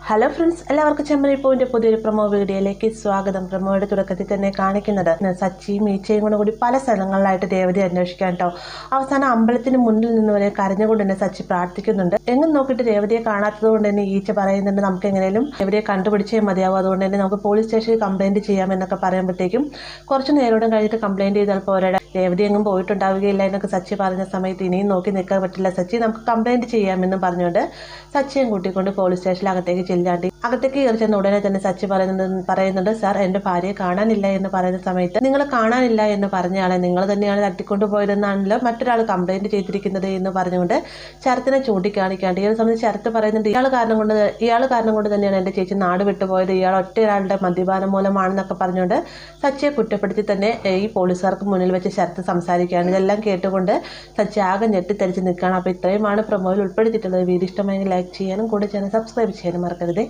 Hello friends, എല്ലാവർക്കും ചെമ്പനി പൂവിൻ്റെ പുതിയൊരു പ്രൊമോ വീഡിയോയിലേക്ക് സ്വാഗതം. പ്രൊമോയുടെ തുടക്കത്തിൽ തന്നെ കാണിക്കുന്നത് സച്ചിയും ഈച്ചയും കൂടി പല സ്ഥലങ്ങളിലായിട്ട് രേവതി അന്വേഷിക്കാൻ കേട്ടോ. അവസാനം അമ്പലത്തിന് മുന്നിൽ നിന്ന് വരെ കരഞ്ഞുകൊണ്ട് തന്നെ സച്ചി പ്രാർത്ഥിക്കുന്നുണ്ട്. എങ്ങും നോക്കിയിട്ട് രേവതിയെ കാണാത്തത് കൊണ്ട് തന്നെ ഈച്ച പറയുന്നുണ്ട് നമുക്ക് എങ്ങനെയും രേവതിയെ കണ്ടുപിടിച്ചേ മതിയാവും, അതുകൊണ്ട് തന്നെ നമുക്ക് പോലീസ് സ്റ്റേഷനിൽ കംപ്ലയിൻറ്റ് ചെയ്യാമെന്നൊക്കെ പറയുമ്പോഴത്തേക്കും കുറച്ച് നേരോടും കഴിഞ്ഞിട്ട് കംപ്ലയിൻറ്റ് ചെയ്താൽ പോരാ, രേവതി എങ്ങും പോയിട്ടുണ്ടാവുകയില്ല എന്നൊക്കെ സച്ചി പറഞ്ഞ സമയത്ത് ഇനിയും നോക്കി നിൽക്കാൻ പറ്റില്ല സച്ചി, നമുക്ക് കംപ്ലയിൻറ്റ് ചെയ്യാമെന്നും പറഞ്ഞുകൊണ്ട് സച്ചിയും കൂട്ടിക്കൊണ്ട് പോലീസ് സ്റ്റേഷനിൽ അകത്തേക്ക് കയറി ചെന്ന ഉടനെ തന്നെ സച്ചി പറയുന്നുണ്ട് സാർ, എൻ്റെ ഭാര്യയെ കാണാനില്ല എന്ന് പറയുന്ന സമയത്ത് നിങ്ങൾ കാണാനില്ല എന്ന് പറഞ്ഞയാളെ നിങ്ങൾ തന്നെയാണ് തട്ടിക്കൊണ്ടു പോയതെന്നാണല്ലോ മറ്റൊരാൾ കംപ്ലയിൻറ്റ് ചെയ്തിരിക്കുന്നത് എന്ന് പറഞ്ഞുകൊണ്ട് ശരത്തിനെ ചൂണ്ടിക്കാണിക്കാണ്ട് ഈ ഒരു സമയത്ത് ശരത്ത് പറയുന്നുണ്ട് ഇയാൾ കാരണം കൊണ്ട് തന്നെയാണ് എൻ്റെ ചേച്ചി നാട് വിട്ടുപോയത്, ഇയാൾ ഒറ്റയൊരാളുടെ മദ്യപാനം മൂലമാണെന്നൊക്കെ പറഞ്ഞുകൊണ്ട് സച്ചിയെ കുറ്റപ്പെടുത്തി തന്നെ ഈ പോലീസുകാർക്ക് മുന്നിൽ വെച്ച് ശരത്ത് സംസാരിക്കുകയാണ്. ഇതെല്ലാം കേട്ടുകൊണ്ട് സച്ചി ആകെ ഞെട്ടിത്തരിച്ച് നിൽക്കുകയാണ്. അപ്പോൾ ഇത്രയുമാണ് പ്രൊമോയിൽ ഉൾപ്പെടുത്തിയിട്ടുള്ളത്. വീഡിയോ ഇഷ്ടമായെങ്കിൽ ലൈക്ക് ചെയ്യാനും കൂടെ ചാനൽ സബ്സ്ക്രൈബ് ചെയ്യാനും മറക്കരുത്.